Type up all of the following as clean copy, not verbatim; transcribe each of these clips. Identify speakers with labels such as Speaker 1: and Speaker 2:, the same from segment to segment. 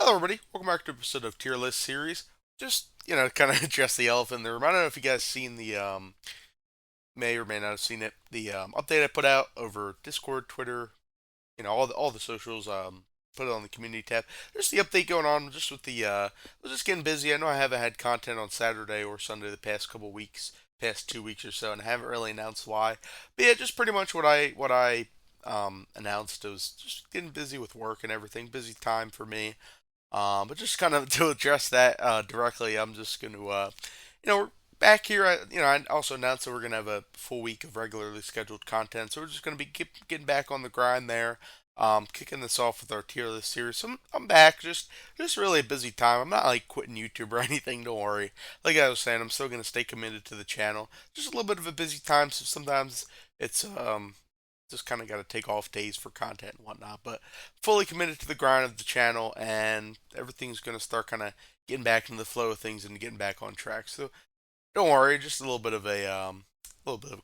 Speaker 1: Hello, everybody. Welcome back to an episode of Tier List Series. Just, kind of address the elephant in the room. I don't know if you guys seen may or may not have seen it, the update I put out over Discord, Twitter, all the socials. Put it on the community tab. There's the update going on just with I was just getting busy. I know I haven't had content on Saturday or Sunday the past couple weeks, past 2 weeks or so, and I haven't really announced why. But yeah, just pretty much what I announced. It was just getting busy with work and everything. Busy time for me. But just kind of to address that directly, I'm just going to, we're back here. I also announced that we're going to have a full week of regularly scheduled content. So we're just going to be getting back on the grind there. Kicking this off with our tier list series. So I'm back. Just really a busy time. I'm not like quitting YouTube or anything. Don't worry. Like I was saying, I'm still going to stay committed to the channel. Just a little bit of a busy time. So sometimes it's just kind of got to take off days for content and whatnot. But fully committed to the grind of the channel, and everything's going to start kind of getting back into the flow of things and getting back on track. So don't worry, just a little bit of a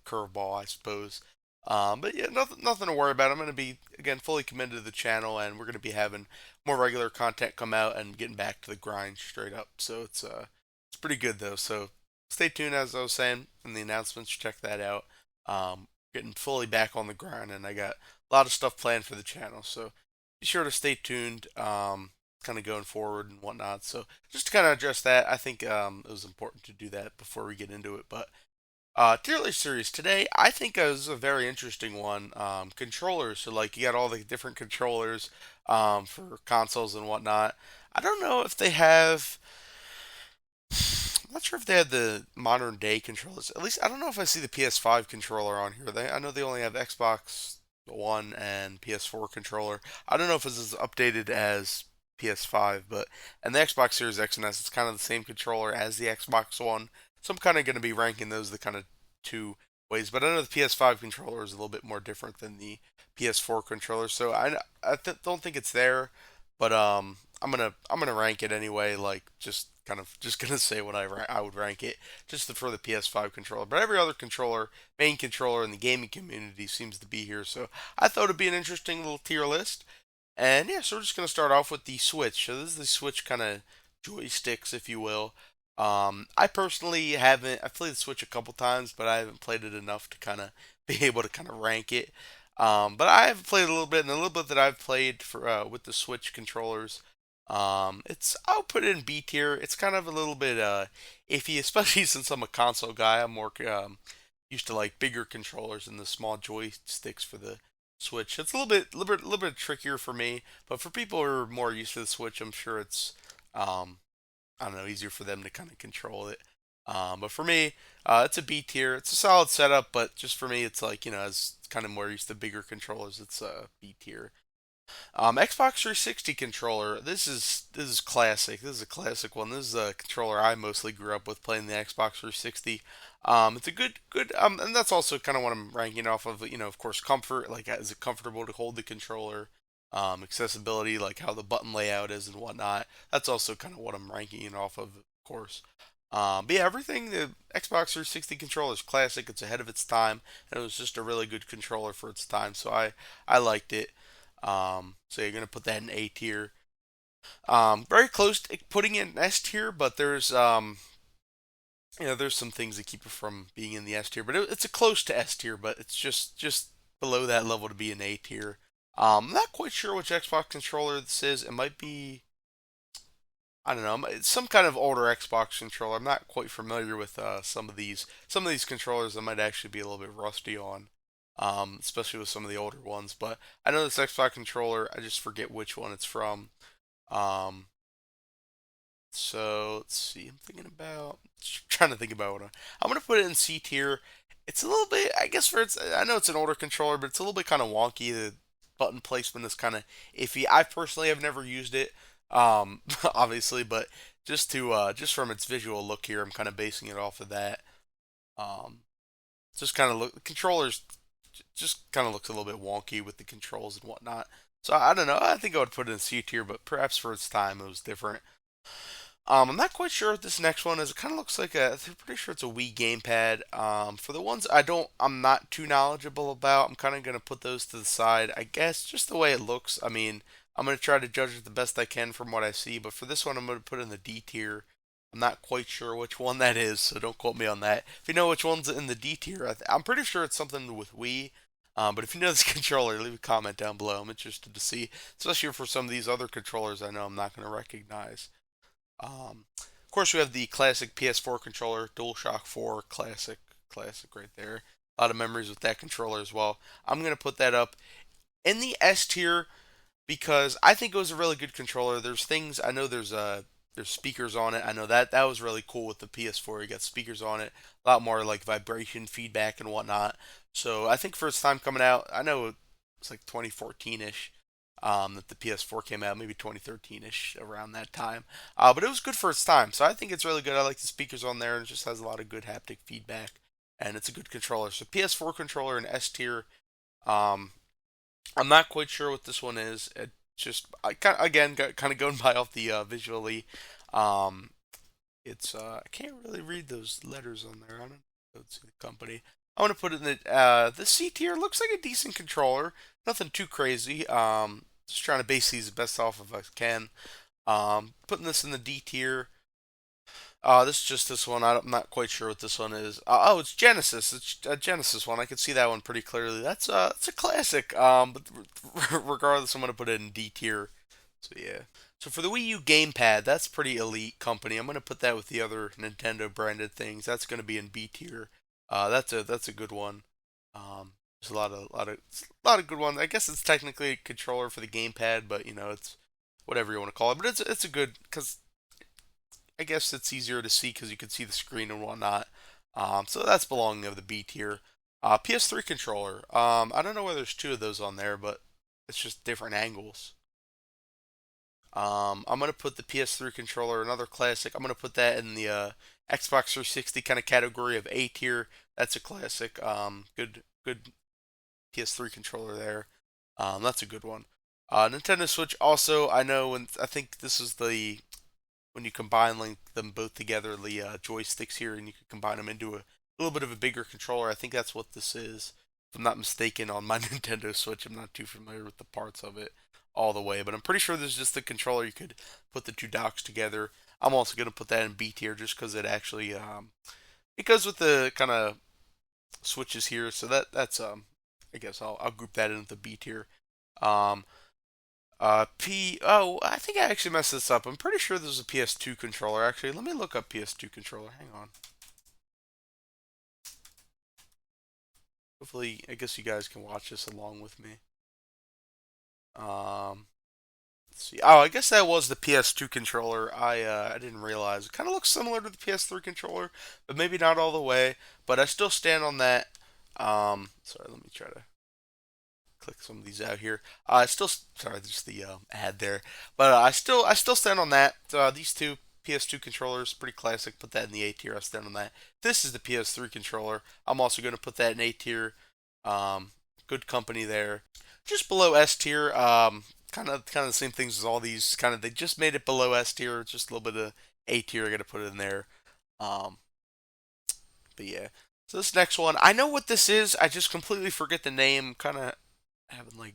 Speaker 1: curveball, I suppose. But yeah, nothing to worry about. I'm going to be again fully committed to the channel, and we're going to be having more regular content come out and getting back to the grind straight up. So it's pretty good though. So stay tuned, as I was saying in the announcements. Check that out. Getting fully back on the grind, and I got a lot of stuff planned for the channel. So be sure to stay tuned. Kind of going forward and whatnot. So just to kind of address that, I think it was important to do that before we get into it. But tier list series today, I think is a very interesting one. Controllers, so like you got all the different controllers for consoles and whatnot. I don't know if they have. I'm not sure if they had the modern day controllers. At least I don't know if I see the PS5 controller on here. I know they only have Xbox One and PS4 controller. I don't know if it's as updated as PS5, but and the Xbox Series X and S, it's kind of the same controller as the Xbox One. So I'm kind of going to be ranking those the kind of two ways. But I know the PS5 controller is a little bit more different than the PS4 controller. So don't think it's there, but I'm gonna rank it anyway. Like just gonna say what I would rank it for the PS5 controller. But every other controller, main controller in the gaming community seems to be here. So I thought it'd be an interesting little tier list. And yeah, so we're just gonna start off with the Switch. So this is the Switch kind of joysticks, if you will. I personally haven't. I've played the Switch a couple times, but I haven't played it enough to kind of be able to kind of rank it. But I have played a little bit, and the little bit that I've played for with the Switch controllers, I'll put it in B tier. It's kind of a little bit iffy, especially since I'm a console guy. I'm more used to like bigger controllers and the small joysticks for the Switch. It's little bit trickier for me, but for people who are more used to the Switch, I'm sure it's um, I don't know, easier for them to kind of control it. But for me, it's a B tier. It's a solid setup, but just for me, it's like as kind of more used to bigger controllers, it's a B tier. Xbox 360 controller. This is classic. This is a classic one. This is a controller I mostly grew up with playing the Xbox 360. It's a good and that's also kind of what I'm ranking off of. Of course, comfort. Like, is it comfortable to hold the controller? Accessibility, like how the button layout is and whatnot. That's also kind of what I'm ranking it off of course. But yeah, everything the Xbox 360 controller is classic. It's ahead of its time, and it was just a really good controller for its time. So I liked it. So you're gonna put that in A tier. Very close to putting it in S tier, but there's some things that keep it from being in the S tier. But it's a close to S tier, but it's just below that level to be in A tier. I'm not quite sure which Xbox controller this is. It might be, I don't know, it's some kind of older Xbox controller. I'm not quite familiar with some of these. Some of these controllers I might actually be a little bit rusty on, especially with some of the older ones. But I know this Xbox controller. I just forget which one it's from. Um, so let's see. Trying to think about I'm gonna put it in C tier. It's a little bit, I guess, I know it's an older controller, but it's a little bit kind of wonky. The button placement is kind of iffy. I personally have never used it, obviously, but just from its visual look here, I'm kind of basing it off of that. Um, just kind of look, the controllers just kind of looks a little bit wonky with the controls and whatnot. So I don't know. I think I would put it in C tier, but perhaps for its time it was different. I'm not quite sure what this next one is. It kind of looks like I'm pretty sure it's a Wii gamepad. For the ones I'm not too knowledgeable about. I'm kind of gonna put those to the side. I guess just the way it looks. I mean, I'm going to try to judge it the best I can from what I see, but for this one, I'm going to put in the D tier. I'm not quite sure which one that is, so don't quote me on that. If you know which one's in the D tier, I'm pretty sure it's something with Wii. But if you know this controller, leave a comment down below. I'm interested to see, especially for some of these other controllers I know I'm not going to recognize. Of course, we have the classic PS4 controller, DualShock 4, classic right there. A lot of memories with that controller as well. I'm going to put that up in the S tier because I think it was a really good controller. There's things I know. There's speakers on it. I know that was really cool with the PS4. You got speakers on it, a lot more like vibration feedback and whatnot. So I think for its time coming out, I know it's like 2014ish that the PS4 came out, maybe 2013ish around that time. But it was good for its time. So I think it's really good. I like the speakers on there, and it just has a lot of good haptic feedback, and it's a good controller. So PS4 controller in S tier. Um, I'm not quite sure what this one is. It just I kind again got kind of going by off the visually. Um, it's I can't really read those letters on there. I don't see the company. I want to put it in the C tier. Looks like a decent controller. Nothing too crazy. Just trying to base these the best off if I can. Putting this in the D tier. This is just this one. I'm not quite sure what this one is. Oh, it's Genesis. It's a Genesis one. I can see that one pretty clearly. It's a classic. But regardless, I'm gonna put it in D tier. So yeah. So for the Wii U gamepad, that's pretty elite company. I'm gonna put that with the other Nintendo branded things. That's gonna be in B tier. That's a good one. There's a lot of good ones. I guess it's technically a controller for the gamepad, but it's whatever you want to call it. But it's a good because I guess it's easier to see because you can see the screen and whatnot. So that's belonging of the B tier. PS3 controller. I don't know whether there's two of those on there, but it's just different angles. I'm gonna put the PS3 controller, another classic. I'm gonna put that in the Xbox 360 kind of category of A tier. That's a classic. Good PS3 controller there. That's a good one. Nintendo Switch also. I know, and I think this is the when you combine link them both together, the joysticks here, and you can combine them into a little bit of a bigger controller. I think that's what this is. If I'm not mistaken, on my Nintendo Switch, I'm not too familiar with the parts of it all the way, but I'm pretty sure there's just the controller. You could put the two docks together. I'm also gonna put that in B tier just because it actually it goes with the kind of switches here. So that's I guess I'll group that into the B tier. Um, I think I actually messed this up. I'm pretty sure there's a PS2 controller. Actually, let me look up PS2 controller. Hang on. Hopefully, I guess you guys can watch this along with me. Um, let's see. Oh, I guess that was the PS2 controller. I didn't realize. It kind of looks similar to the PS3 controller, but maybe not all the way. But I still stand on that. Sorry, let me try to click some of these out here. I still sorry, just the ad there, but I still stand on that. These two PS2 controllers, pretty classic. Put that in the A tier. I stand on that. This is the PS3 controller. I'm also going to put that in A tier. Um, Good company there. Just below S tier. Kind of the same things as all these. Kind of they just made it below S tier. Just a little bit of A tier. I got to put it in there. Um, but yeah. So this next one, I know what this is. I just completely forget the name. Kind of having like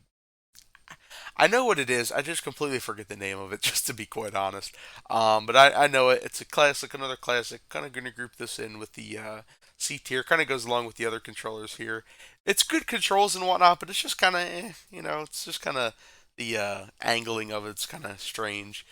Speaker 1: I know what it is. I just completely forget the name of it, just to be quite honest. But I know it. It's a classic, another classic. Kind of going to group this in with the C tier. Kind of goes along with the other controllers here. It's good controls and whatnot, but it's just kind of, it's just kind of the angling of it's kind of strange.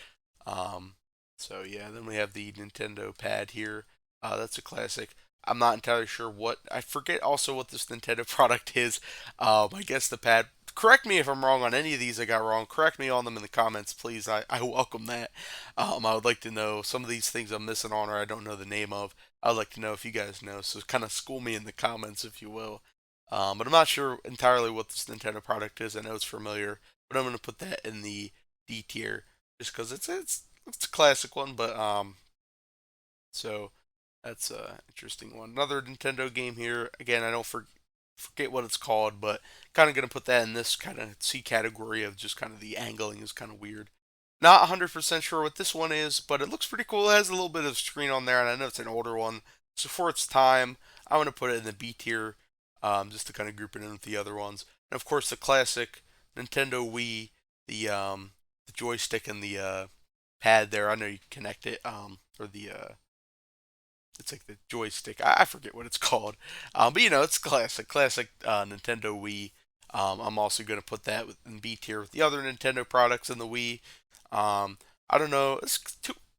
Speaker 1: Um, so yeah, then we have the Nintendo Pad here. That's a classic. I'm not entirely sure what. I forget also what this Nintendo product is. I guess the pad. Correct me if I'm wrong on any of these I got wrong. Correct me on them in the comments, please. I welcome that. I would like to know some of these things I'm missing on or I don't know the name of. I'd like to know if you guys know. So kind of school me in the comments if you will. But I'm not sure entirely what this Nintendo product is. I know it's familiar, but I'm going to put that in the D tier just because it's a classic one. But so that's a interesting one. Another Nintendo game here. Again, I don't forget what it's called, but kind of going to put that in this kind of C category of just kind of the angling is kind of weird. Not 100% sure what this one is, but it looks pretty cool. It has a little bit of screen on there, and I know it's an older one. So for its time, I'm going to put it in the B tier just to kind of group it in with the other ones. And of course, the classic Nintendo Wii, the the joystick and the pad there. I know you can connect it, or the it's like the joystick. I forget what it's called, but it's classic Nintendo Wii. I'm also going to put that in B tier with the other Nintendo products in the Wii. Um, I don't know.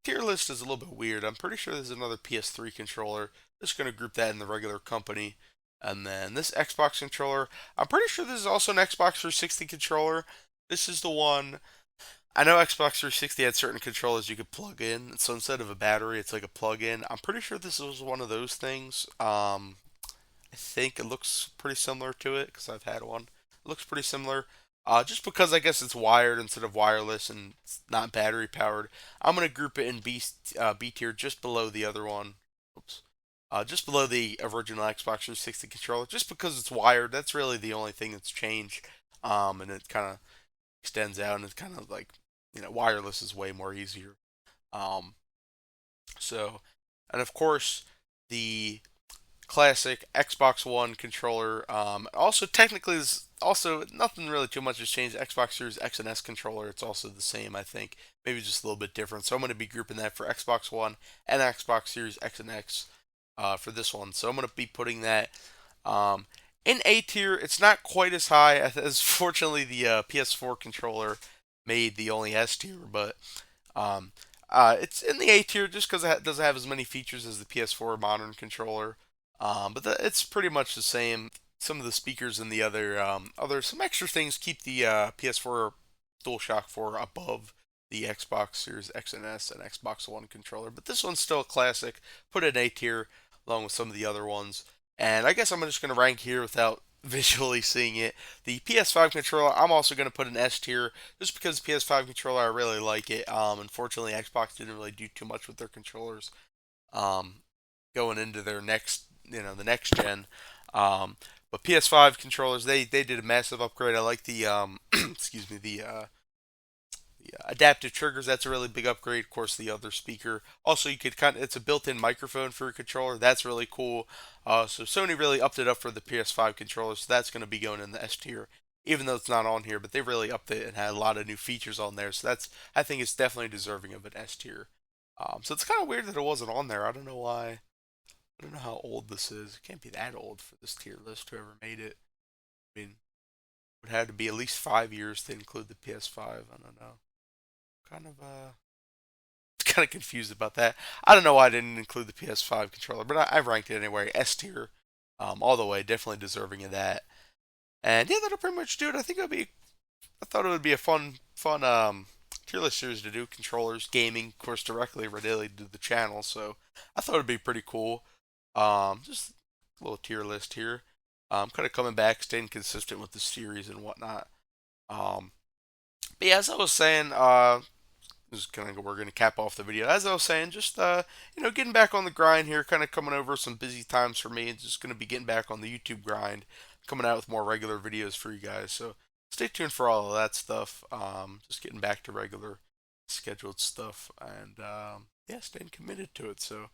Speaker 1: Tier list is a little bit weird. I'm pretty sure there's another PS3 controller. Just going to group that in the regular company. And then this Xbox controller. I'm pretty sure this is also an Xbox 360 controller. This is the one. I know Xbox 360 had certain controllers you could plug in, so instead of a battery, it's like a plug-in. I'm pretty sure this was one of those things. I think it looks pretty similar to it because I've had one. It looks pretty similar. Just because I guess it's wired instead of wireless and it's not battery powered, I'm gonna group it in B tier just below the other one. Oops. Just below the original Xbox 360 controller, just because it's wired. That's really the only thing that's changed. And it kind of extends out, and it's kind of like wireless is way more easier. Um, so, and of course the classic Xbox One controller. Also, technically, is also nothing really too much has changed. Xbox Series X and S controller, it's also the same, I think, maybe just a little bit different. So I'm going to be grouping that for Xbox One and Xbox Series X and X for this one. So I'm going to be putting that um, in A tier. It's not quite as high as fortunately the PS4 controller made the only S tier, but um, it's in the A tier just because it doesn't have as many features as the PS4 modern controller. But it's pretty much the same. Some of the speakers and the other some extra things keep the PS4 DualShock 4 above the Xbox Series X and S and Xbox One controller. But this one's still a classic. Put it in A tier along with some of the other ones. And I guess I'm just going to rank here without visually seeing it. The PS5 controller, I'm also going to put in S tier just because the PS5 controller, I really like it. Unfortunately, Xbox didn't really do too much with their controllers um, going into their the next gen. But PS5 controllers, they did a massive upgrade. I like the excuse me, the adaptive triggers. That's a really big upgrade. Of course, the other speaker. Also, you could it's a built-in microphone for your controller. That's really cool. So Sony really upped it up for the PS5 controller. So that's going to be going in the S tier, even though it's not on here. But they really upped it and had a lot of new features on there. So I think it's definitely deserving of an S tier. So it's kind of weird that it wasn't on there. I don't know why. I don't know how old this is. It can't be that old for this tier list. Whoever made it. I mean, it would have to be at least 5 years to include the PS5. I don't know. Kind of kind of confused about that. I don't know why I didn't include the PS5 controller, but I ranked it anyway. S tier, all the way. Definitely deserving of that. And yeah, that'll pretty much do it. I thought it would be a fun tier list series to do. Controllers, gaming, of course, directly related to the channel. So I thought it'd be pretty cool. Just a little tier list here. Kind of coming back, staying consistent with the series and whatnot. Um, but yeah, as I was saying, just kind of we're gonna cap off the video. As I was saying, just getting back on the grind here, kind of coming over some busy times for me. Just gonna be getting back on the YouTube grind, coming out with more regular videos for you guys. So stay tuned for all of that stuff. Just getting back to regular scheduled stuff, and yeah, staying committed to it. So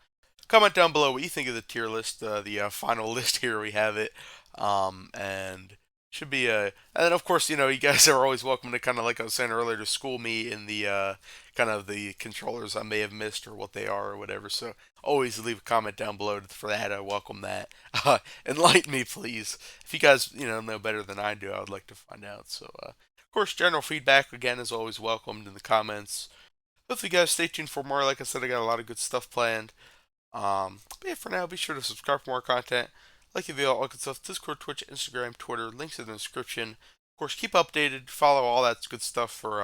Speaker 1: comment down below what you think of the tier list, the final list here. We have it, and should be a. And then of course, you guys are always welcome to kind of like I was saying earlier to school me in the kind of the controllers I may have missed or what they are or whatever. So always leave a comment down below for that. I welcome that. Enlighten me, please. If you guys know better than I do, I would like to find out. So of course, general feedback again is always welcomed in the comments. Hopefully, you guys stay tuned for more. Like I said, I got a lot of good stuff planned. But yeah, for now, be sure to subscribe for more content. Like the video, all good stuff. Discord, Twitch, Instagram, Twitter, links in the description. Of course, keep updated. Follow all that good stuff for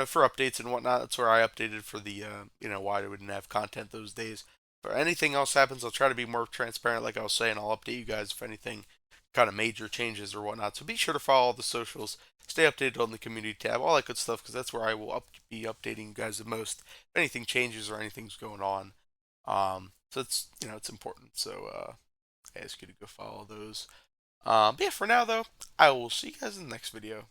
Speaker 1: for updates and whatnot. That's where I updated for the why we didn't have content those days. If anything else happens, I'll try to be more transparent. Like I was saying, I'll update you guys if anything kind of major changes or whatnot. So be sure to follow all the socials. Stay updated on the community tab, all that good stuff, because that's where I will be updating you guys the most. If anything changes or anything's going on. So it's important. So I ask you to go follow those. But yeah, for now though, I will see you guys in the next video.